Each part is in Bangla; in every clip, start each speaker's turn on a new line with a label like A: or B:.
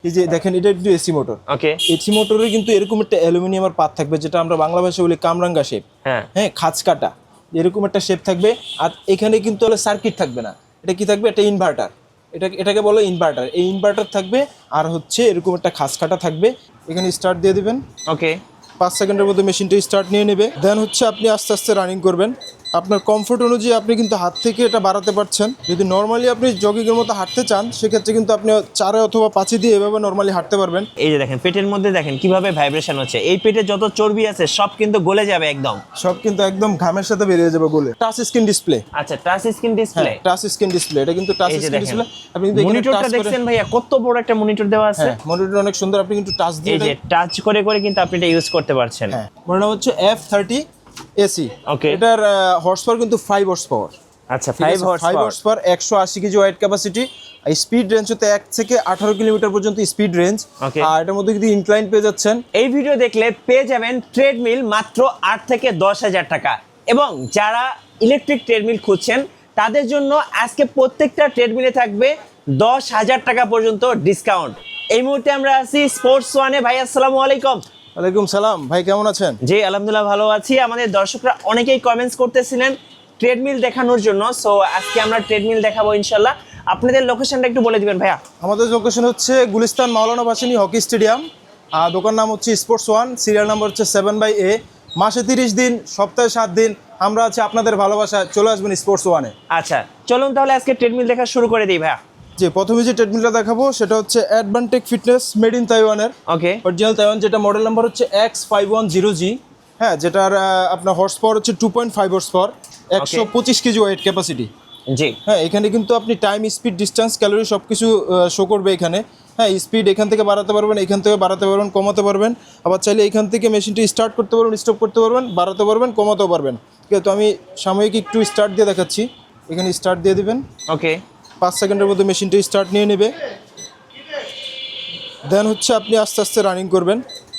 A: এই যে দেখেন এটা একটু এসি মোটর।
B: ওকে,
A: এসি মোটরে কিন্তু এরকম একটা অ্যালুমিনিয়ামের পাত থাকবে, যেটা আমরা বাংলা ভাষায় বলি কামরাঙ্গা শেপ। হ্যাঁ, খাঁজ কাটা এরকম একটা শেপ থাকবে। আর এখানে কিন্তু হলো সার্কিট থাকবে না, এটা কি থাকবে, একটা ইনভার্টার। এটাকে বলো ইনভার্টার। এই ইনভার্টার থাকবে আর হচ্ছে এরকম একটা খাঁজ কাটা থাকবে। এখানে স্টার্ট দিয়ে দিবেন।
B: ওকে,
A: 5 সেকেন্ডের মধ্যে মেশিনটা স্টার্ট নিয়ে নেবে। দেন হচ্ছে আপনি আস্তে আস্তে রানিং করবেন। আপনার কমফোর্ট অনুযায়ী আপনি কিন্তু হাত থেকে এটা বাড়াতে পারছেন। যদি নর্মালি আপনি জগিংয়ের মতো হাঁটতে চান, সেক্ষেত্রে কিন্তু আপনি 4 অথবা 5 দিয়ে এভাবে নর্মালি হাঁটতে পারবেন।
B: এই যে দেখেন পেটের মধ্যে দেখেন কিভাবে ভাইব্রেশন হচ্ছে। এই পেটে যত চর্বি আছে সব কিন্তু গলে যাবে একদম।
A: সব কিন্তু একদম ঘামের সাথে বেরিয়ে যাবে গলে। Touch screen display.
B: আচ্ছা, touch screen display.
A: Touch screen display, এটা কিন্তু টাচ
B: এই যে
A: স্ক্রিন
B: দেখেন
A: ডিসপ্লে। আপনি কিন্তু এখানে
B: মনিটরটা
A: টাচ করে,
B: দেখছেন ভাইয়া কত বড় একটা মনিটর দেওয়া আছে।
A: হ্যাঁ মনিটর অনেক সুন্দর। আপনি কিন্তু টাচ দিয়ে
B: এই যে টাচ করে করে কিন্তু আপনি এটা ইউজ করতে পারছেন।
A: হ্যাঁ, মনে হচ্ছে F30 এসি।
B: ওকে,
A: এটার হর্স পাওয়ার কিন্তু 5 হর্স পাওয়ার।
B: আচ্ছা 5 horse
A: power, 180 KG weight capacity. Speed range হতে 1 থেকে 18 কিলোমিটার পর্যন্ত স্পিড রেঞ্জ। আর এটার মধ্যে কিন্তু ইনক্লাইন পেয়ে যাচ্ছেন।
B: এই ভিডিও দেখলে পেয়ে যাবেন ট্রেডমিল মাত্র 8 থেকে 10,000 টাকা। এবং যারা ইলেকট্রিক ট্রেডমিল খুঁজছেন তাদের জন্য আজকে প্রত্যেকটা ট্রেডমিলে থাকবে 10,000 টাকা পর্যন্ত ডিসকাউন্ট। এই মুহূর্তে আমরা আছি স্পোর্টস ওয়ানে। ভাই আসসালামু আলাইকুম।
A: ওয়ালাইকুম সালাম ভাই, কেমন আছেন?
B: জি আলহামদুলিল্লাহ ভালো আছি। আমাদের দর্শকরা অনেকেই কমেন্টস করতেছিলেন ট্রেডমিল দেখানোর জন্য, সো আজকে আমরা ট্রেডমিল দেখাবো ইনশাল্লাহ। আপনাদের লোকেশনটা একটু বলে দিবেন ভাইয়া।
A: আমাদের লোকেশন হচ্ছে গুলিস্তান মাওলানা ভাসানী হকি স্টেডিয়াম। আর দোকান নাম হচ্ছে স্পোর্টস ওয়ান, সিরিয়াল নাম্বার হচ্ছে 7/A। মাসে 30 দিন, সপ্তাহে 7 দিন আমরা আছি আপনাদের ভালোবাসা। চলে আসবেন স্পোর্টস ওয়ানে।
B: আচ্ছা চলুন তাহলে আজকে ট্রেডমিল দেখা শুরু করে দিই ভাইয়া।
A: যে প্রথমে যে ট্রেডমিলটা দেখাবো সেটা হচ্ছে অ্যাডভান্টেক ফিটনেস, মেড ইন তাইওয়ানের।
B: ওকে,
A: অরিজিনাল তাইওয়ান, যেটা মডেল নাম্বার হচ্ছে X510G। হ্যাঁ, যেটার আপনার হর্স পাওয়ার হচ্ছে 2.5 horse power, 125 KG weight capacity.
B: জি
A: হ্যাঁ, এখানে কিন্তু আপনি টাইম, স্পিড, ডিস্টেন্স, ক্যালোরি সব কিছু শো করবে এখানে। হ্যাঁ, স্পিড এখান থেকে বাড়াতে পারবেন, এখান থেকে বাড়াতে পারবেন, কমাতে পারবেন। আবার চাইলে এখান থেকে মেশিনটি স্টার্ট করতে পারবেন, স্টপ করতে পারবেন, বাড়াতে পারবেন, কমাতেও পারবেন। ঠিক আছে, তো আমি সাময়িক একটু স্টার্ট দিয়ে দেখাচ্ছি। এখানে স্টার্ট দিয়ে দিবেন।
B: ওকে,
A: 5 সেকেন্ডের মধ্যে মেশিনটি স্টার্ট নিয়ে নেবে। দেন হচ্ছে আপনি আস্তে আস্তে রানিং করবেন।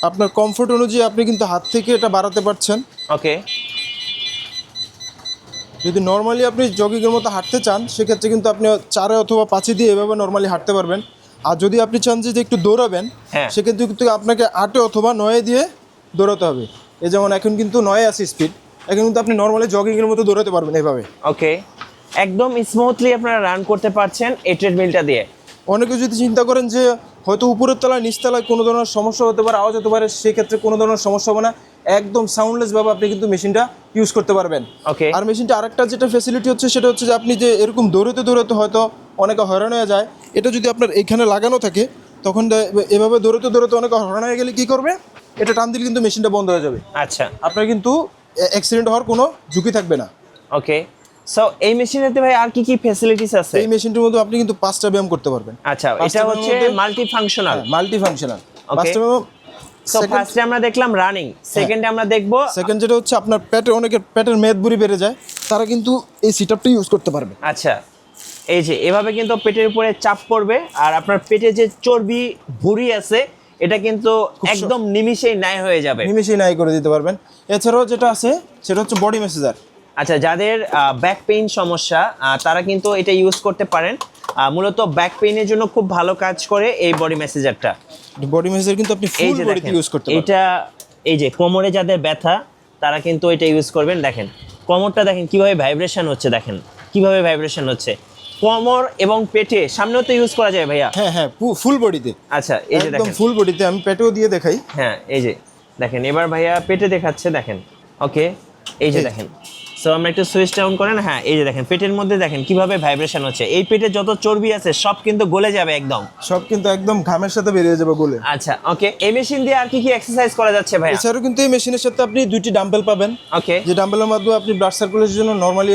A: আপনার কমফোর্ট অনুযায়ী আপনি কিন্তু হাত থেকে এটা বাড়াতে পারছেন।
B: ওকে,
A: যদি নর্মালি আপনি জগিংয়ের মতো হাঁটতে চান, সেক্ষেত্রে কিন্তু আপনি 4 অথবা 5 দিয়ে এভাবে নর্মালি হাঁটতে পারবেন। আর যদি আপনি চান যে একটু দৌড়াবেন, সেক্ষেত্রে কিন্তু আপনাকে 8 অথবা 9 দিয়ে দৌড়াতে হবে। এই যেমন এখন কিন্তু 9 আছে স্পিড, এখন কিন্তু আপনি নর্মালি জগিংয়ের মতো দৌড়াতে পারবেন এভাবে।
B: ওকে, একদম স্মুথলি আপনারা রান করতে পারছেন এই ট্রেডমিলটা দিয়ে।
A: অনেকে যদি চিন্তা করেন যে হয়তো উপরের তলায় নিচতলায় কোনো ধরনের সমস্যা হতে পারে, আওয়াজ হতে পারে, সেক্ষেত্রে কোনো ধরনের সমস্যা হবে না। একদম সাউন্ডলেসভাবে আপনি কিন্তু মেশিনটা ইউজ করতে পারবেন।
B: ওকে,
A: আর মেশিনটা আরেকটা যেটা ফ্যাসিলিটি হচ্ছে সেটা হচ্ছে যে আপনি যে এরকম দৌড়াতে দৌড়াতে হয়তো অনেকে হয়রান হয়ে যায়, এটা যদি আপনার এখানে লাগানো থাকে, তখন এভাবে দৌড়াতে দৌড়াতে অনেকে হয়রান হয়ে গেলে কী করবে, এটা টান দিলে কিন্তু মেশিনটা বন্ধ হয়ে যাবে।
B: আচ্ছা,
A: আপনার কিন্তু অ্যাক্সিডেন্ট হওয়ার কোনো ঝুঁকি থাকবে না।
B: ওকে, সো এই মেশিনেতে ভাই আর কি কি ফ্যাসিলিটিস আছে?
A: এই মেশিনটির মধ্যে আপনি কিন্তু 5টা ব্যায়াম করতে পারবেন।
B: আচ্ছা, এটা হচ্ছে multi functional.
A: Multi functional.
B: Okay, so ফার্স্টে আমরা দেখলাম রানিং, সেকেন্ডে আমরা দেখব
A: সেকেন্ড যেটা হচ্ছে আপনার পেটে, অনেকের পেটের মেদবুড়ি বেড়ে যায়, তারা কিন্তু এই সিটআপটা ইউজ করতে পারবে।
B: আচ্ছা, এই যে এভাবে কিন্তু পেটের উপরে চাপ পড়বে আর আপনার পেটে যে চর্বি ভুঁড়ি আছে এটা কিন্তু একদম নিমিষেই নাই হয়ে যাবে।
A: নিমিষেই নাই করে দিতে পারবেন। এছাড়াও যেটা আছে সেটা হচ্ছে বডি ম্যাসাজার।
B: আচ্ছা, যাদের ব্যাক পেইন সমস্যা তারা কিন্তু এটা ইউজ করতে পারেন। মূলত ব্যাক পেইনের জন্য খুব ভালো কাজ করে এই বডি ম্যাসাজারটা।
A: বডি ম্যাসাজার কিন্তু আপনি ফুল বডিতে ইউজ করতে পারবেন।
B: এটা এই যে কোমরে যাদের ব্যথা তারা কিন্তু এটা ইউজ করবেন। দেখেন কোমরটা দেখেন কিভাবে ভাইব্রেশন হচ্ছে, দেখেন কিভাবে ভাইব্রেশন হচ্ছে কোমর এবং পেটে। সামনেও তো ইউজ করা যায় ভাইয়া।
A: হ্যাঁ হ্যাঁ, ফুল বডিতে।
B: আচ্ছা, এই যে
A: একদম
B: দেখেন
A: ফুল বডিতে। আমি পেটেও দিয়ে দেখাই।
B: হ্যাঁ, এই যে দেখেন এবার ভাইয়া পেটে দেখাচ্ছে, দেখেন। ওকে, এই যে দেখেন, সো আমরা একটু সুইচ ডাউন করেন। হ্যাঁ, এই যে দেখেন পেটের মধ্যে দেখেন কিভাবে ভাইব্রেশন হচ্ছে। এই পেটে যত চর্বি আছে সব কিন্তু গলে যাবে একদম।
A: সব কিন্তু একদম ঘামের সাথে বেরিয়ে যাবে গলে।
B: আচ্ছা, ওকে, এই মেশিন দিয়ে আর কি কি এক্সারসাইজ করা যাচ্ছে ভাই?
A: এছাড়াও কিন্তু এই মেশিনের সাথে আপনি 2টি ডাম্বেল পাবেন।
B: ওকে,
A: যে ডাম্বেলের মাধ্যমে আপনি ব্লাড সার্কুলেশনের জন্য নরমালি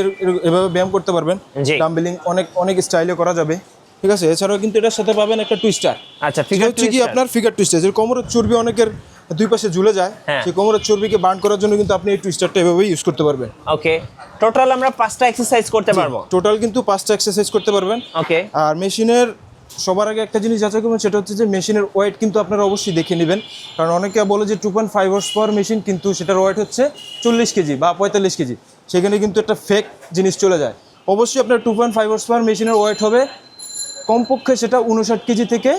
A: এভাবে ব্যায়াম করতে পারবেন।
B: জি,
A: ডাম্বেলিং অনেক স্টাইলে করা যাবে। ঠিক আছে, এছাড়াও কিন্তু এটার সাথে পাবেন একটা টুইস্টার।
B: আচ্ছা, ফিগার
A: হচ্ছে কি আপনার ফিগার টুইস্টার, যে কোমরের চর্বি অনেকের দুই পাশে ঝুলে যায়, সেই কোমরের চর্বিকে বার্ন করার জন্য কিন্তু আপনি এই টুইস্টারটা এভাবেই ইউজ করতে পারবেন।
B: ওকে, টোটাল আমরা 5টা এক্সারসাইজ করতে পারবো।
A: টোটাল কিন্তু 5টা এক্সারসাইজ করতে পারবেন।
B: ওকে,
A: আর মেশিনের সবার আগে একটা জিনিস যাচাই করবেন, সেটা হচ্ছে যে মেশিনের ওয়েট কিন্তু আপনারা অবশ্যই দেখে নেবেন। কারণ অনেকে বলে যে 2.5 হর্স পাওয়ার মেশিন, কিন্তু সেটার ওয়েট হচ্ছে 40 কেজি বা 45 কেজি। সেখানে কিন্তু একটা ফেক জিনিস চলে যায়। অবশ্যই আপনার 2.5 হর্স পাওয়ার মেশিনের ওয়েট হবে কমপক্ষে সেটা 59 কেজি থেকে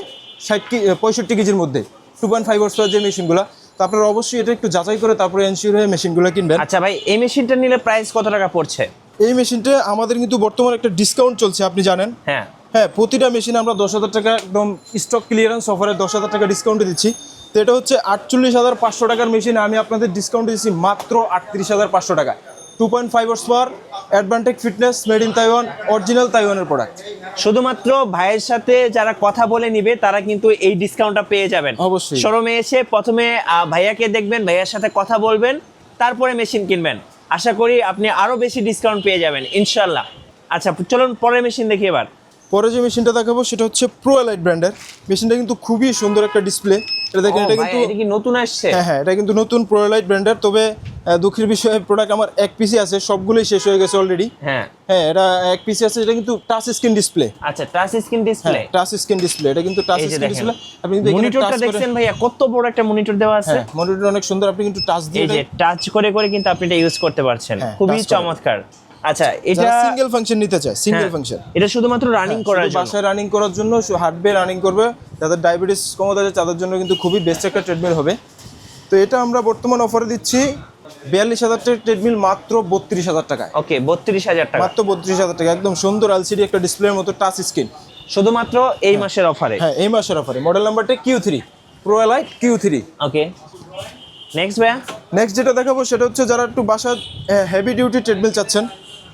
A: 65 কেজির মধ্যে 2.5 হর্স পাওয়ার যে মেশিনগুলো, তো আপনারা অবশ্যই এটা একটু যাচাই করে তারপরে এনশিওর হয়ে মেশিনগুলো কিনবেন।
B: আচ্ছা ভাই, এই মেশিনটা নিলে প্রাইস কত টাকা পড়ছে?
A: এই মেশিনটা আমাদের কিন্তু বর্তমানে একটা ডিসকাউন্ট চলছে, আপনি জানেন।
B: হ্যাঁ,
A: প্রতিটা মেশিনে আমরা 10,000 টাকা একদম স্টক ক্লিয়ারেন্স অফারে 10,000 টাকা ডিসকাউন্টে দিচ্ছি। তো এটা হচ্ছে 48,500 টাকার মেশিন, আমি আপনাদের ডিসকাউন্ট দিচ্ছি মাত্র 38,500 টাকা। 2.5 horse power, Advantech fitness, made in Taiwan, original তাইওয়ানের প্রোডাক্ট।
B: শুধুমাত্র ভাইয়ের সাথে যারা কথা বলে নিবে তারা কিন্তু এই ডিসকাউন্টটা পেয়ে যাবেন।
A: অবশ্যই।
B: শোরুমে এসে প্রথমে ভাইয়াকে দেখবেন, ভাইয়ার সাথে কথা বলবেন, তারপরে মেশিন কিনবেন। আশা করি আপনি আরো বেশি ডিসকাউন্ট পেয়ে যাবেন ইনশাল্লাহ। আচ্ছা চলুন পরের মেশিন দেখি এবার।
A: পরে যে মেশিনটা দেখাবো সেটা হচ্ছে প্রো এলাইট ব্র্যান্ডের। মেশিনটা কিন্তু খুবই সুন্দর একটা ডিসপ্লে। এটা দেখেন, এটা কিন্তু
B: এটা কি নতুন আসছে?
A: হ্যাঁ, এটা কিন্তু নতুন প্রো এলাইট ব্র্যান্ডের। তবে দুঃখের বিষয়ে প্রোডাক্ট আমার এক পিসি আছে, সবগুলোই শেষ হয়ে গেছে অলরেডি।
B: হ্যাঁ,
A: এটা এক পিসি আছে। এটা কিন্তু টাচ স্ক্রিন ডিসপ্লে।
B: আচ্ছা, touch screen display.
A: Touch screen display, এটা কিন্তু টাচ স্ক্রিন ডিসপ্লে। আপনি কিন্তু
B: মনিটরটা দেখছেন ভাইয়া, কত বড় একটা মনিটর দেওয়া আছে।
A: হ্যাঁ, মনিটর অনেক সুন্দর। আপনি কিন্তু টাচ দিয়ে
B: এই যে টাচ করে করে কিন্তু আপনি এটা ইউজ করতে পারছেন, খুবই চমৎকার। আচ্ছা, এটা
A: সিঙ্গেল ফাংশন নিতে চায়, সিঙ্গেল ফাংশন।
B: এটা শুধুমাত্র রানিং করার জন্য,
A: বাসায় রানিং করার জন্য, হাঁটবে, রানিং করবে। যাদের ডায়াবেটিস ক্ষমতা আছে তাদের জন্য কিন্তু খুবই বেস্ট একটা ট্রেডমিল হবে। তো এটা আমরা বর্তমান অফারে দিচ্ছি 42,000 টাকার ট্রেডমিল মাত্র 32,000 টাকায়।
B: ওকে, 32,000 টাকা,
A: মাত্র 32,000 টাকা, একদম সুন্দর এলসিডি একটা ডিসপ্লের মতো টাচ স্ক্রিন,
B: শুধুমাত্র এই মাসের অফারে।
A: হ্যাঁ, এই মাসের অফারে। মডেল নাম্বারটা Q3, প্রো এলাইট Q3।
B: ওকে, নেক্সট ভাইয়া।
A: নেক্সট যেটা দেখাবো সেটা হচ্ছে যারা একটু বাসা হেভি ডিউটি ট্রেডমিল চাচ্ছেন,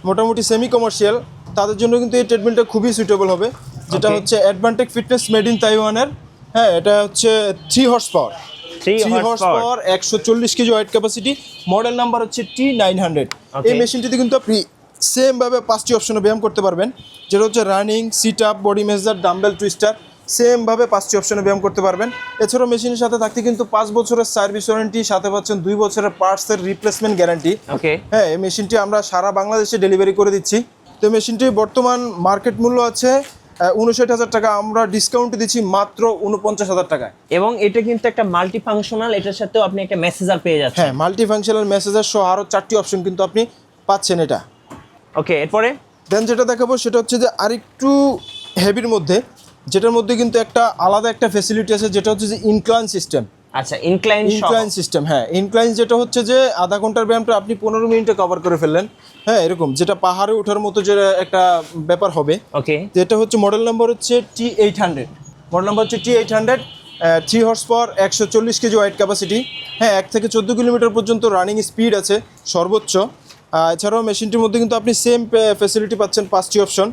A: মোটামুটি সেমি কমার্শিয়াল, তাদের জন্য কিন্তু এই ট্রেডমিলটা খুবই সুইটেবল হবে। যেটা হচ্ছে অ্যাডভান্টেক ফিটনেস, মেড ইন তাইওয়ানের। হ্যাঁ, এটা হচ্ছে 3 horse power,
B: 3 horse power,
A: 140 KG weight capacity. Model number হচ্ছে T900। এই মেশিনটিতে কিন্তু আপনি সেম ভাবে 5টি অপশনে ব্যায়াম করতে পারবেন, যেটা হচ্ছে running, sit up, body measure, dumbbell, twister. Same ভাবে 5টি অপশনে ব্যায়াম করতে পারবেন। এছাড়াও মেশিনের সাথে থাকতে কিন্তু 5 বছরের সার্ভিস ওয়ারেন্টি, সাথে পাচ্ছেন 2 বছরের পার্টসের রিপ্লেসমেন্ট গ্যারান্টি।
B: ওকে,
A: হ্যাঁ, এই মেশিনটি আমরা সারা বাংলাদেশে ডেলিভারি করে দিচ্ছি। তো মেশিনটি বর্তমান মার্কেট মূল্য আছে 59,000 টাকা, আমরা ডিসকাউন্ট দিচ্ছি মাত্র 49,000 টাকায়।
B: এবং এটা কিন্তু একটা মাল্টি ফাংশনাল, এটার সাথেও আপনি একটা মেসেজার পেয়ে যাচ্ছেন।
A: হ্যাঁ, মাল্টি ফাংশনাল মেসেজার সহ আরও 4টি অপশন কিন্তু আপনি পাচ্ছেন এটা।
B: ওকে, এরপরে
A: দেন যেটা দেখাবো সেটা হচ্ছে যে আরেকটু হেভির মধ্যে, যেটার মধ্যে কিন্তু একটা আলাদা একটা ফ্যাসিলিটি আছে, যেটা হচ্ছে যে ইনক্লাইন সিস্টেম।
B: আচ্ছা, ইনক্লাইন
A: সিস্টেম। হ্যাঁ, ইনক্লাইন যেটা হচ্ছে যে আধা ঘন্টার ব্যায়ামটা আপনি 15 মিনিটে কভার করে ফেললেন। হ্যাঁ, এরকম যেটা পাহাড়ে ওঠার মতো যে একটা ব্যাপার হবে।
B: ওকে,
A: যেটা হচ্ছে মডেল নাম্বার হচ্ছে T800। মডেল নাম্বার হচ্ছে T800, 3 horse power, 140 KG weight capacity. হ্যাঁ, 1 থেকে 14 কিলোমিটার পর্যন্ত রানিং স্পিড আছে সর্বোচ্চ। এছাড়াও মেশিনটির মধ্যে কিন্তু আপনি সেম ফ্যাসিলিটি পাচ্ছেন, 5টি অপশন।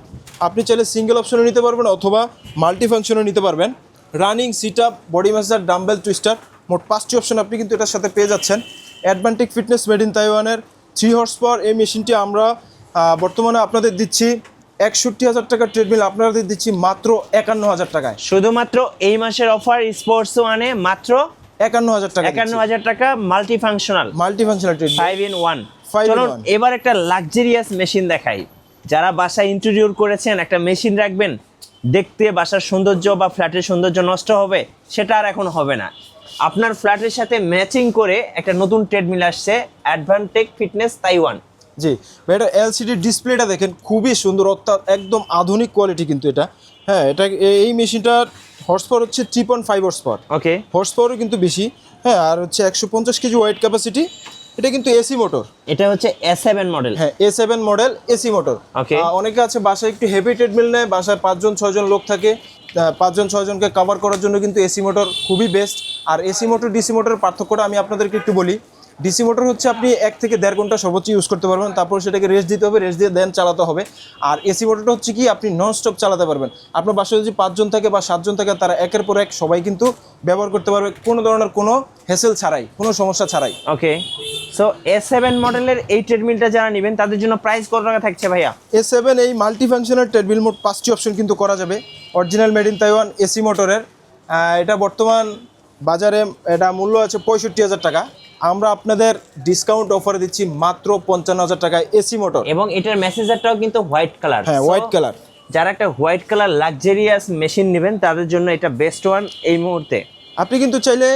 A: আপনি চাইলে সিঙ্গেল অপশনে নিতে পারবেন অথবা মাল্টি ফাংশনে নিতে পারবেন। Running, sit up, body massage, dumbbell, twister, মোট 5টি অপশন আপনি কিন্তু এটার সাথে পেয়ে যাচ্ছেন। অ্যাডভান্টেক ফিটনেস, মেড ইন তাইওয়ানের 3 হর্স পাওয়ার এই মেশিনটি আমরা বর্তমানে আপনাদের দিচ্ছি 61,000 টাকার ট্রেডমিল আপনাদের দিচ্ছি মাত্র 51,000 টাকায়।
B: শুধুমাত্র এই মাসের অফার স্পোর্টস ওয়ানে মাত্র
A: 51,000 টাকা।
B: 51,000 টাকা মাল্টি ফাংশনাল ট্রেডমিল 5 in 1। চলুন এবার একটা লাক্সারিয়াস মেশিন দেখাই। যারা বাসায় ইন্টেরিয়র করেছেন, একটা মেশিন রাখবেন, দেখতে বাসার সৌন্দর্য বা ফ্ল্যাটের সৌন্দর্য নষ্ট হবে, সেটা আর এখন হবে না। আপনার ফ্ল্যাটের সাথে ম্যাচিং করে একটা নতুন ট্রেডমিল আসছে, অ্যাডভান্টেক ফিটনেস তাইওয়ান।
A: জি, এটা এলসিডি ডিসপ্লেটা দেখেন, খুবই সুন্দর, অর্থাৎ একদম আধুনিক কোয়ালিটি কিন্তু এটা। হ্যাঁ, এটা এই মেশিনটার হর্স পাওয়ার হচ্ছে 3.5 হর্স পাওয়ার।
B: ওকে,
A: হর্স পাওয়ারও কিন্তু বেশি। হ্যাঁ, আর হচ্ছে 150 কেজি ওয়েট ক্যাপাসিটি। এটা কিন্তু এসি মোটর।
B: এটা হচ্ছে A7 মডেল।
A: হ্যাঁ, A7 মডেল এসি মোটর।
B: ওকে,
A: অনেকে আছে বাসায় একটু হেভি ট্রেডমিল নেয়, বাসায় 5-6 জন লোক থাকে, 5-6 জনকে কভার করার জন্য কিন্তু এসি মোটর খুবই বেস্ট। আর এসি মোটর, ডিসি মোটরের পার্থক্যটা আমি আপনাদেরকে একটু বলি। ডিসি মোটর হচ্ছে আপনি 1 থেকে 1.5 ঘন্টা সর্বোচ্চ ইউজ করতে পারবেন, তারপর সেটাকে রেস্ট দিতে হবে, রেস্ট দিয়ে দেন চালাতে হবে। আর এসি মোটরটা হচ্ছে কি, আপনি নন স্টপ চালাতে পারবেন। আপনার বাসায় যদি 5 জন থাকে বা 7 জন থাকে, তারা একের পর এক সবাই কিন্তু ব্যবহার করতে পারবে, কোনো ধরনের কোনো হ্যাসেল ছাড়াই, কোনো সমস্যা ছাড়াই।
B: ওকে, সো A7 মডেলের এই ট্রেডমিলটা যারা নেবেন তাদের জন্য প্রাইস কত টাকা থাকছে ভাইয়া?
A: A7 এই মাল্টি ফাংশনাল ট্রেডমিল মোট 5টি অপশন কিন্তু করা যাবে, original made in Taiwan AC মোটরের। এটা বর্তমান বাজারে এটা মূল্য আছে 65,000 টাকা, আমরা আপনাদের ডিসকাউন্ট অফারে দিচ্ছি মাত্র 55,000 টাকায় এসি মোটর।
B: এবং এটার মেসেজারটাও কিন্তু হোয়াইট কালার।
A: হ্যাঁ, হোয়াইট কালার।
B: যারা একটা হোয়াইট কালার লাক্সারিয়াস মেশিন নেবেন তাদের জন্য এটা বেস্ট ওয়ান এই মুহূর্তে।
A: আপনি কিন্তু চাইলে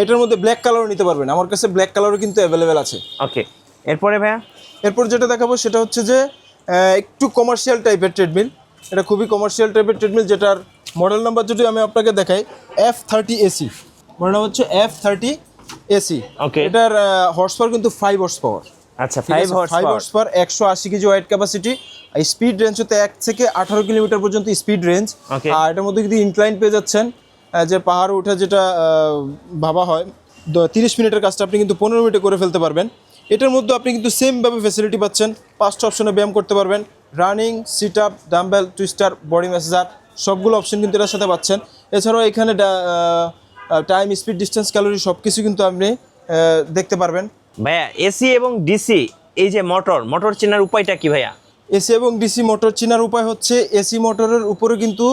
A: এটার মধ্যে ব্ল্যাক কালারও নিতে পারবেন, আমার কাছে ব্ল্যাক কালারও কিন্তু অ্যাভেলেবেল আছে।
B: ওকে, এরপরে ভাইয়া?
A: এরপর যেটা দেখাবো সেটা হচ্ছে যে একটু কমার্শিয়াল টাইপের ট্রেডমিল। এটা খুবই কমার্শিয়াল টাইপের ট্রেডমিল, যেটার মডেল নাম্বার যদি আমি আপনাকে দেখাই F30AC, মডেল নাম হচ্ছে F30AC।
B: ওকে,
A: এটার হর্স পাওয়ার কিন্তু 5 হর্স পাওয়ার।
B: আচ্ছা 5 horse
A: power, 180 KG weight capacity. Speed range হতে 1 থেকে 18 কিলোমিটার পর্যন্ত স্পিড রেঞ্জ। আর এটার মধ্যে কিন্তু ইনক্লাইন পেয়ে যাচ্ছেন, যে পাহাড় ওঠা যেটা ভাবা হয় 30 মিনিটের কাজটা আপনি কিন্তু 15 মিনিটে করে ফেলতে পারবেন। এটার মধ্যে আপনি কিন্তু সেমভাবে ফ্যাসিলিটি পাচ্ছেন, 5টা অপশনে ব্যায়াম করতে পারবেন, running, sit up, dumbbell, twister, body massager, সবগুলো অপশন কিন্তু এটার সাথে পাচ্ছেন। এছাড়াও এখানে টাইম, স্পিড, ডিস্টেন্স, ক্যালোরি সব কিছু কিন্তু আপনি দেখতে পারবেন।
B: ভাইয়া এসি এবং ডিসি এই যে মোটর চেনার উপায়টা কি ভাইয়া?
A: এসি এবং ডিসি মোটর চেনার উপায় হচ্ছে, এসি মোটরের উপরে কিন্তু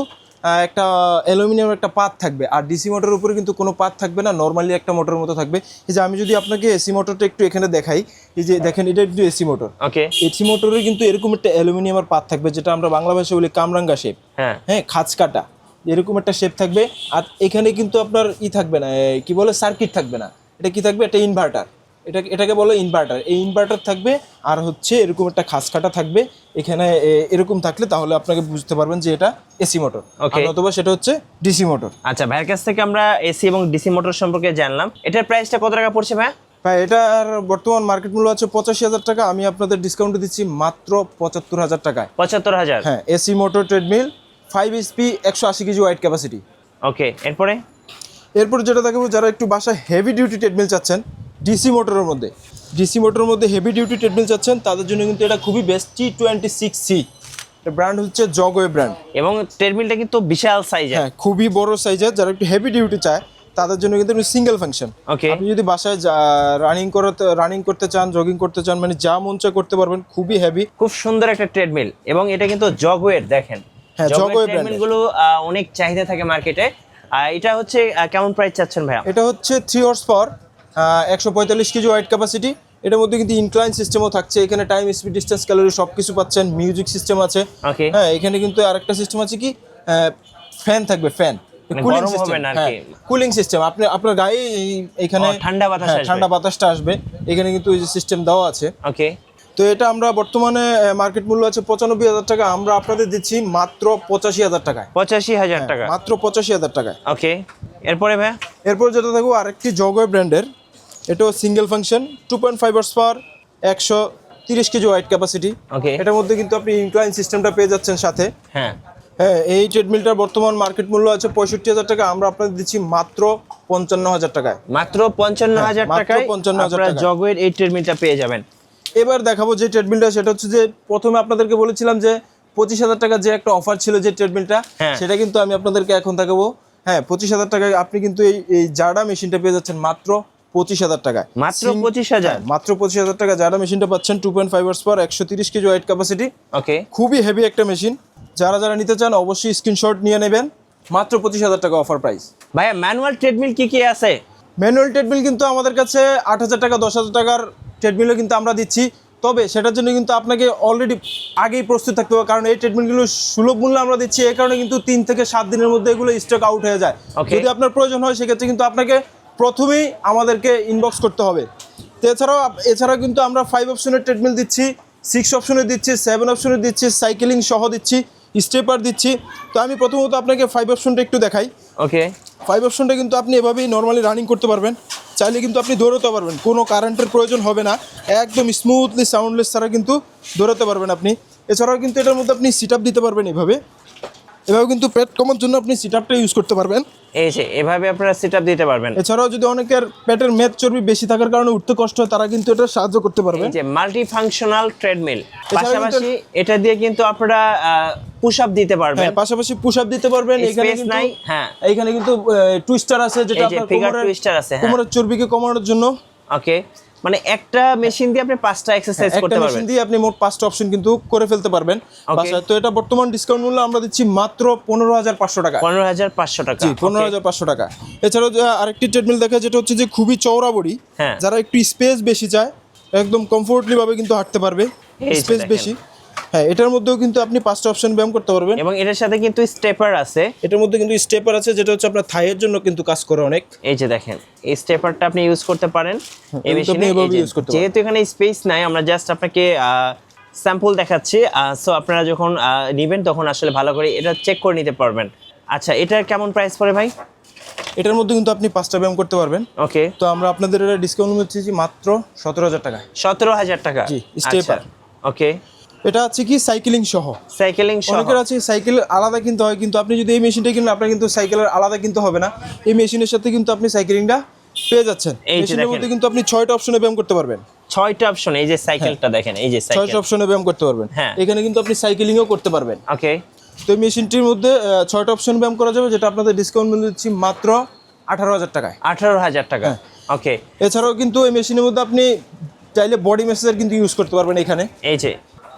A: একটা অ্যালুমিনিয়াম একটা পাত থাকবে, আর ডিসি মোটরের উপরে কিন্তু কোনো পাত থাকবে না, নর্মালি একটা মোটরের মতো থাকবে। এই যে আমি যদি আপনাকে এসি মোটরটা একটু এখানে দেখাই, এই যে দেখেন এটা কিন্তু এসি মোটর।
B: ওকে,
A: এসি মোটরে কিন্তু এরকম একটা অ্যালুমিনিয়ামের পাত থাকবে, যেটা আমরা বাংলা ভাষায় বলি কামরাঙ্গা শেপ। হ্যাঁ, খাঁজ কাটা এরকম একটা শেপ থাকবে। আর এখানে কিন্তু আপনার থাকবে না, কি বলে, সার্কিট থাকবে না। এটা কি থাকবে? একটা ইনভার্টার। এটাকে বলে ইনভার্টার। এই ইনভার্টার থাকবে, আর হচ্ছে এরকম একটা খাস কাটা থাকবে এখানে। এরকম থাকলে তাহলে আপনাকে বুঝতে পারবেন যে এটা এসি মোটর, অথবা সেটা হচ্ছে ডিসি মোটর।
B: আচ্ছা, ভাইয়ের কাছ থেকে আমরা এসি এবং ডিসি মোটর সম্পর্কে জানলাম। এটার প্রাইসটা কত টাকা পড়ছে ভাই?
A: ভাই এটার বর্তমান মার্কেট মূল্য আছে 85,000 টাকা। আমি আপনাদের ডিসকাউন্ট দিচ্ছি মাত্র 75,000 টাকায়।
B: 75,000?
A: হ্যাঁ, AC motor treadmill 5 HP 180 KG weight capacity.
B: Okay, এরপর
A: যেটা দেখাবো, যারা একটু বাসায় হেভি ডিউটি ট্রেডমিল চাচ্ছেন ডিসি মোটরের মধ্যে হেভি ডিউটি ট্রেডমিল চাচ্ছেন, তাদের জন্য কিন্তু এটা খুবই বেস্ট। T26C ব্র্যান্ড হচ্ছে জগওয়ে ব্র্যান্ড,
B: এবং ট্রেডমিলটা কিন্তু বিশাল সাইজের।
A: হ্যাঁ, খুবই বড় সাইজের। যারা একটু হেভি ডিউটি চায় তাদের জন্য কিন্তু সিঙ্গেল ফাংশন। আপনি যদি বাসায় রানিং করতে চান, জগিং করতে চান, মানে যা মন চায় করতে পারবেন। খুবই হেভি,
B: খুব সুন্দর একটা ট্রেডমিল, এবং এটা কিন্তু জগওয়ের। দেখেন,
A: হ্যাঁ, জগওয়ে
B: ট্রেডমিল গুলো অনেক চাহিদা থাকে মার্কেটে। এটা হচ্ছে কেমন প্রাইস চাচ্ছেন ভাইয়া?
A: এটা হচ্ছে 3 horse power, 145 KG weight capacity. এটার মধ্যে কিন্তু ইনক্লাইন সিস্টেমও থাকছে। এখানে টাইম, স্পিড, ডিস্টেন্স, ক্যালোরি সব কিছু পাচ্ছেন। মিউজিক সিস্টেম আছে। হ্যাঁ, এখানে কিন্তু আরেকটা সিস্টেম আছে, কি ফ্যান থাকবে, fan, cooling system. Cooling system, আপনার গায়ে এখানে ঠান্ডা বাতাসটা আসবে। এখানে কিন্তু এই যে সিস্টেম দেওয়া আছে।
B: ওকে,
A: তো এটা আমরা বর্তমানে মার্কেট মূল্য আছে 95,000 টাকা, আমরা আপনাদের দিচ্ছি মাত্র 85,000 টাকায়।
B: 85,000 টাকা?
A: মাত্র 85,000 টাকায়।
B: ওকে, এরপরে ভাইয়া?
A: এরপর যেটা দেখো, আরেকটি জগওয়ে ব্র্যান্ডের, এটাও single function, 2.5 horse power, 130 KG weight capacity. এটার মধ্যে কিন্তু আপনি ইনক্লাইন সিস্টেমটা পেয়ে যাচ্ছেন সাথে। হ্যাঁ, এই ট্রেডমিলটার বর্তমান মার্কেট মূল্য আছে 65,000 টাকা, আমরা আপনাদের দিচ্ছি মাত্র 55,000 টাকায়।
B: মাত্র 55,000 টাকায় আপনারা জগওয়ের এই ট্রেডমিলটা পেয়ে যাবেন।
A: এবার দেখাবো যে ট্রেডমিলটা, সেটা হচ্ছে যে প্রথমে আপনাদেরকে বলেছিলাম যে 25,000 টাকা যে একটা অফার ছিল যে ট্রেডমিলটা, সেটা কিন্তু আমি আপনাদেরকে এখন দেখাবো। হ্যাঁ, 25,000 টাকায় আপনি কিন্তু এই জাডা মেশিনটা পেয়ে যাচ্ছেন মাত্র 25,000 টাকায়।
B: মাত্র 25,000?
A: মাত্র 25,000 টাকা জাডা মেশিনটা পাচ্ছেন। 2.5 horse power, 130 KG weight capacity.
B: Okay,
A: খুবই হেভি একটা মেশিন। যারা নিতে চান অবশ্যই স্ক্রিনশট নিয়ে নেবেন। মাত্র 25,000 টাকা অফার প্রাইস।
B: ভাইয়া ম্যানুয়াল ট্রেডমিল কি আছে?
A: ম্যানুয়াল ট্রেডমিল কিন্তু আমাদের কাছে 8,000 টাকা, 10,000 টাকার ট্রেডমিলও কিন্তু আমরা দিচ্ছি। তবে সেটার জন্য কিন্তু আপনাকে অলরেডি আগেই প্রস্তুত থাকতে হবে, কারণ এই ট্রিটমেন্টগুলো সুলভ মূল্যে আমরা দিচ্ছি। এই কারণে কিন্তু 3 থেকে 7 দিনের মধ্যে এগুলো স্টক আউট হয়ে যায়। যদি আপনার প্রয়োজন হয় সেক্ষেত্রে কিন্তু আপনাকে প্রথমেই আমাদেরকে ইনবক্স করতে হবে। তো এছাড়াও কিন্তু আমরা 5 অপশনের ট্রেডমিল দিচ্ছি, 6 অপশনের দিচ্ছি, 7 অপশনের দিচ্ছি, সাইকেলিং সহ দিচ্ছি, স্টেপার দিচ্ছি। তো আমি প্রথমত আপনাকে 5 অপশনটা একটু দেখাই।
B: ওকে,
A: 5 অপশনটা কিন্তু আপনি এভাবেই নর্মালি রানিং করতে পারবেন। চাইলে কিন্তু আপনি দৌড়াতে পারবেন, কোনো কারেন্টের প্রয়োজন হবে না, একদম স্মুথলি সাউন্ডলেস ছাড়া কিন্তু দৌড়াতে পারবেন আপনি। এছাড়াও কিন্তু এটার মধ্যে আপনি সিট আপ দিতে পারবেন এভাবে কিন্তু পেট কমার জন্য আপনি সিট আপটা ইউজ করতে পারবেন।
B: এই যে এভাবে আপনারা সিট আপ দিতে পারবেন।
A: এছাড়াও যদি অনেকের পেটের মেদ চর্বি বেশি থাকার কারণে উঠতে কষ্ট হয়, তারা কিন্তু এটা সাহায্য করতে পারবেন।
B: এই যে মাল্টি ফাংশনাল ট্রেডমিল, পাশাপাশি এটা দিয়ে কিন্তু আপনারা পুশ আপ দিতে পারবেন।
A: পাশাপাশি পুশ আপ দিতে পারবেন। এখানে কিন্তু টুইস্টার আছে, যেটা আপনার কোমরের চর্বিকে কমানোর জন্য।
B: ওকে, মানে একটা মেশিন দিয়ে আপনি 5টা এক্সারসাইজ করতে পারবেন।
A: মেশিন দিয়ে আপনি মোট 5টা অপশন কিন্তু করে ফেলতে পারবেন বাসায়। তো এটা বর্তমান ডিসকাউন্ট মূল্য আমরা দিচ্ছি মাত্র 15,500 টাকা।
B: 15,500 টাকা?
A: জি, 15,500 টাকা। এছাড়াও আরেকটি ট্রেডমিল দেখা, যেটা হচ্ছে যে খুবই চওড়া বডি, যারা একটু স্পেস বেশি চায়, একদম কমফোর্টলি ভাবে কিন্তু হাঁটতে পারবে, স্পেস বেশি। হ্যাঁ, এটার মধ্যেও কিন্তু আপনি 5টা অপশন ব্যায়াম করতে পারবেন,
B: এবং এটার সাথে কিন্তু স্টেপার আছে।
A: এটার মধ্যে কিন্তু স্টেপার আছে, যেটা হচ্ছে আপনার থাইয়ের জন্য কিন্তু কাজ করে অনেক।
B: এই যে দেখেন, এই স্টেপারটা আপনি ইউজ করতে পারেন এই মেশিনে। যেহেতু এখানে স্পেস নাই, আমরা জাস্ট আপনাকে স্যাম্পল দেখাচ্ছি। সো আপনারা যখন নেবেন তখন আসলে ভালো করে এটা চেক করে নিতে পারবেন। আচ্ছা, এটার কেমন প্রাইস পড়ে ভাই?
A: এটার মধ্যে কিন্তু আপনি 5টা ব্যায়াম করতে পারবেন।
B: ওকে,
A: তো আমরা আপনাদের এটা ডিসকাউন্ট দিচ্ছি মাত্র 17,000 টাকা।
B: 17,000 টাকা।
A: জি, স্টেপার।
B: ওকে,
A: এটা আছে কি সাইকেলিং সহ।
B: সাইকেলিং সহ।
A: অনেকের আছে সাইকেল আলাদা কিনতে হয়, কিন্তু আপনি যদি এই মেশিনটা কিনেন আপনার কিন্তু সাইকেলের আলাদা কিনতে হবে না। এই মেশিনের সাথে কিন্তু আপনি সাইকেলিংটা পেয়ে যাচ্ছেন। মেশিনের মধ্যে কিন্তু আপনি 6টা অপশনে ব্যায়াম করতে পারবেন।
B: 6টা অপশন, এই যে সাইকেলটা দেখেন, এই যে সাইকেল
A: 6টা অপশনে ব্যায়াম করতে পারবেন।
B: হ্যাঁ।
A: এখানে কিন্তু আপনি সাইকেলিংও করতে পারবেন।
B: ওকে,
A: তো এই মেশিনটির মধ্যে 6টা অপশন ব্যায়াম করা যাবে, যেটা আপনাদের ডিসকাউন্ট মূল্য দিচ্ছি মাত্র 18,000 টাকায়।
B: 18,000 টাকা। ওকে,
A: এছাড়াও কিন্তু এই মেশিনের মধ্যে আপনি চাইলে বডি ম্যাসাজার কিন্তু ইউজ করতে পারবেন। এখানে
B: এই যে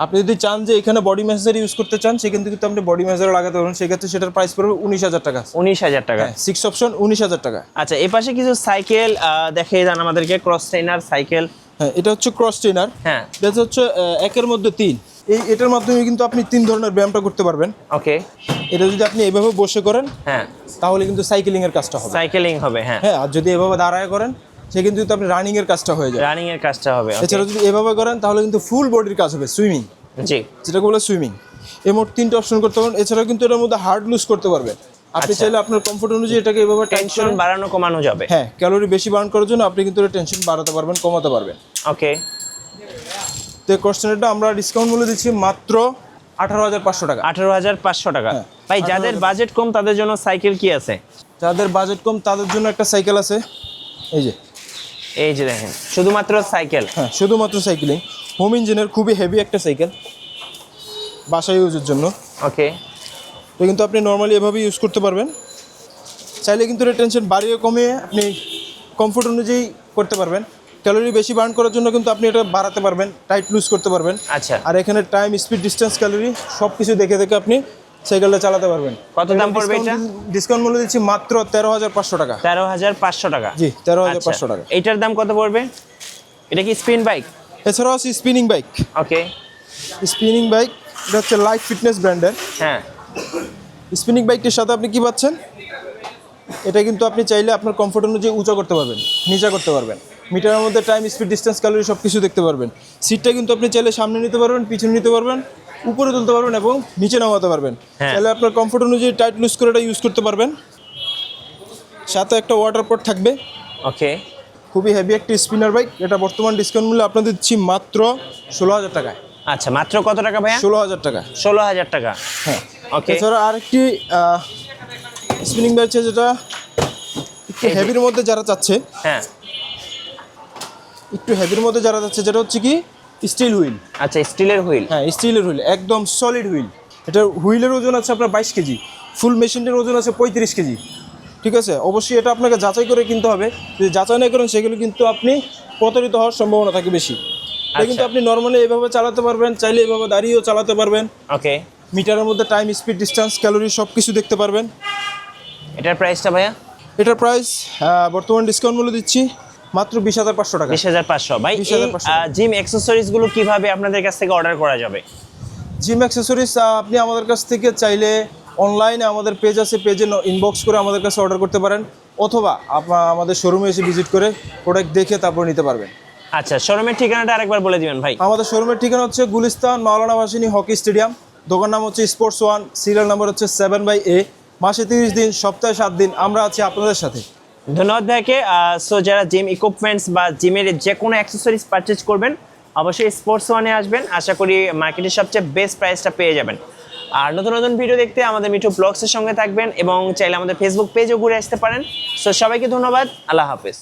A: আপনি যদি চান যে এখানে বডি ম্যাসাজার ইউজ করতে চান, সেখানে কিন্তু আপনি বডি ম্যাসাজার লাগাতে পারবেন। সেক্ষেত্রে সেটার প্রাইস পড়বে 19,000 টাকা।
B: 19,000 টাকা।
A: 6 অপশন 19,000 টাকা।
B: আচ্ছা, এই পাশে কিছু সাইকেল দেখিয়ে দেন আমাদেরকে, ক্রস ট্রেনার সাইকেল।
A: হ্যাঁ, এটা হচ্ছে ক্রস ট্রেনার।
B: হ্যাঁ,
A: এটা হচ্ছে একের মধ্যে 3। এটার মাধ্যমে কিন্তু আপনি 3 ধরনের ব্যায়ামটা করতে পারবেন।
B: ওকে,
A: এটা যদি আপনি এইভাবে বসে করেন,
B: হ্যাঁ,
A: তাহলে কিন্তু সাইকেলিং এর কাজটা হবে।
B: সাইকেলিং হবে। হ্যাঁ,
A: হ্যাঁ, আর যদি এভাবে দাঁড়ায় করেন, সে কিন্তু আপনি রানিং এর কাজটা হয়ে যায়।
B: রানিং এর কাজটা হবে। Okay,
A: এছাড়া যদি এভাবে করেন তাহলে কিন্তু ফুল বডির কাজ হবে, সুইমিং,
B: জি,
A: যেটাকে বলে সুইমিং। এই মোট 3টা অপশন করতে পারবেন। এছাড়াও কিন্তু এটার মধ্যে হার্ড লুজ করতে পারবেন। আপনি চাইলে আপনার কমফোর্ট অনুযায়ী এটাকে এভাবে
B: টেনশন বাড়ানো কমানো যাবে।
A: হ্যাঁ, ক্যালোরি বেশি বার্ন করার জন্য আপনি কিন্তু টেনশন বাড়াতে পারবেন, কমাতে পারবেন।
B: ওকে,
A: তো এই কোশ্চেনটা আমরা ডিসকাউন্ট মূল্য দিচ্ছি মাত্র 18,500 টাকা।
B: 18,500 টাকা।
A: হ্যাঁ,
B: ভাই, যাদের বাজেট কম তাদের জন্য সাইকেল কি আছে?
A: যাদের বাজেট কম তাদের জন্য একটা সাইকেল আছে, এই যে।
B: এই যে দেখেন, শুধুমাত্র সাইকেল।
A: হ্যাঁ, শুধুমাত্র সাইকেলিং, হোম ইঞ্জিনের খুবই হেভি একটা সাইকেল, বাসায় ইউজের জন্য।
B: ওকে,
A: তো কিন্তু আপনি নর্মালি এভাবে ইউজ করতে পারবেন। চাইলে কিন্তু টেনশন বাড়িয়ে কমিয়ে আপনি কমফোর্ট অনুযায়ী করতে পারবেন। ক্যালোরি বেশি বার্ন করার জন্য কিন্তু আপনি এটা বাড়াতে পারবেন, টাইট লুজ করতে পারবেন।
B: আচ্ছা,
A: আর এখানে টাইম, স্পিড, ডিস্টেন্স, ক্যালোরি সব কিছু দেখে দেখে আপনি সাইকেলটা চালাতে পারবেন।
B: কত দাম পড়বে এটা?
A: ডিসকাউন্ট মূল্য দিচ্ছি মাত্র 13,500 টাকা।
B: 13,500 টাকা।
A: জি, 13,500 টাকা।
B: এইটার দাম কত পড়বে? এটা কি স্পিন বাইক?
A: এছাড়াও আছে স্পিনিং বাইক।
B: ওকে,
A: স্পিনিং বাইক, এটা হচ্ছে লাইফ ফিটনেস ব্র্যান্ডের।
B: হ্যাঁ,
A: স্পিনিং বাইকটির সাথে আপনি কি পাচ্ছেন, এটা কিন্তু আপনি চাইলে আপনার কমফোর্ট অনুযায়ী উঁচা করতে পারবেন, নিচা করতে পারবেন। মিটারের মধ্যে টাইম, স্পিড, ডিস্টেন্স, ক্যালোরি সব কিছু দেখতে পারবেন। সিটটা কিন্তু আপনি চাইলে সামনে নিতে পারবেন, পিছনে নিতে পারবেন, উপরে তুলতে পারবেন এবং নিচে নামাতে পারবেন।
B: হ্যাঁ।
A: চাইলে আপনার কমফোর্ট অনুযায়ী টাইট লুজ করে এটা ইউজ করতে পারবেন। সাথে একটা ওয়াটার পট থাকবে।
B: ওকে,
A: খুবই হেভি একটি স্পিনার বাইক। এটা বর্তমান ডিসকাউন্ট মূল্যে আপনাদের দিচ্ছি মাত্র 16,000 টাকায়।
B: আচ্ছা, মাত্র কত টাকা ভাইয়া?
A: 16,000 টাকা।
B: 16,000 টাকা।
A: হ্যাঁ।
B: ওকে,
A: এছাড়া আরেকটি স্পিনিং বাইক আছে, যেটা একটু হেভির মধ্যে যারা চাচ্ছে,
B: হ্যাঁ,
A: একটু হেভির মধ্যে যারা যাচ্ছে, যেটা হচ্ছে কি স্টিল হুইল।
B: আচ্ছা, স্টিলের হুইল।
A: হ্যাঁ, স্টিলের হুইল, একদম সলিড হুইল। এটার হুইলের ওজন আছে আপনার 22 কেজি, ফুল মেশিনের ওজন আছে 35 কেজি। ঠিক আছে, অবশ্যই এটা আপনাকে যাচাই করে কিনতে হবে। যদি যাচাই না করেন সেগুলো কিন্তু আপনি প্রতারিত হওয়ার সম্ভাবনা থাকে বেশি। এটা কিন্তু আপনি নর্মালি এভাবে চালাতে পারবেন, চাইলে এভাবে দাঁড়িয়েও চালাতে পারবেন।
B: ওকে,
A: মিটারের মধ্যে টাইম, স্পিড, ডিস্টেন্স, ক্যালোরি সব কিছু দেখতে পারবেন।
B: এটার প্রাইসটা ভাইয়া?
A: এটার প্রাইস বর্তমান ডিসকাউন্ট মূল্য দিচ্ছি মাত্র 20,500 টাকা।
B: 20,500। ভাই,
A: 20,500
B: জিম অ্যাক্সেসরিজ গুলো কিভাবে আপনাদের কাছ থেকে অর্ডার করা যাবে?
A: জিম অ্যাক্সেসরিজ আপনি আমাদের কাছ থেকে চাইলে অনলাইনে আমাদের পেজ আছে, পেজে ইনবক্স করে আমাদের কাছে অর্ডার করতে পারেন, অথবা আপনার আমাদের শোরুমে এসে ভিজিট করে প্রোডাক্ট দেখে তারপর নিতে পারবেন।
B: আচ্ছা, শোরুমের ঠিকানাটা আরেকবার বলে দিবেন ভাই।
A: আমাদের শোরুমের ঠিকানা হচ্ছে গুলিস্তান মাওলানা ভাসানী হকি স্টেডিয়াম। দোকান নাম হচ্ছে স্পোর্টস ওয়ান, সিরিয়াল নাম্বার হচ্ছে 7/A। মাসে 30 দিন, সপ্তাহে 7 দিন আমরা আছি আপনাদের সাথে।
B: ধন্যবাদ ভাইকে। সো যারা জিম ইকুইপমেন্টস বা জিমের যে কোনো অ্যাক্সেসরিজ পারচেজ করবেন, অবশ্যই স্পোর্টস ওয়ানে আসবেন। আশা করি মার্কেটের সবচেয়ে বেস্ট প্রাইসটা পেয়ে যাবেন। আর নতুন নতুন ভিডিও দেখতে আমাদের মিঠু ব্লগসের সঙ্গে থাকবেন এবং চাইলে আমাদের ফেসবুক পেজও ঘুরে আসতে পারেন। সো সবাইকে ধন্যবাদ, আল্লাহ হাফেজ।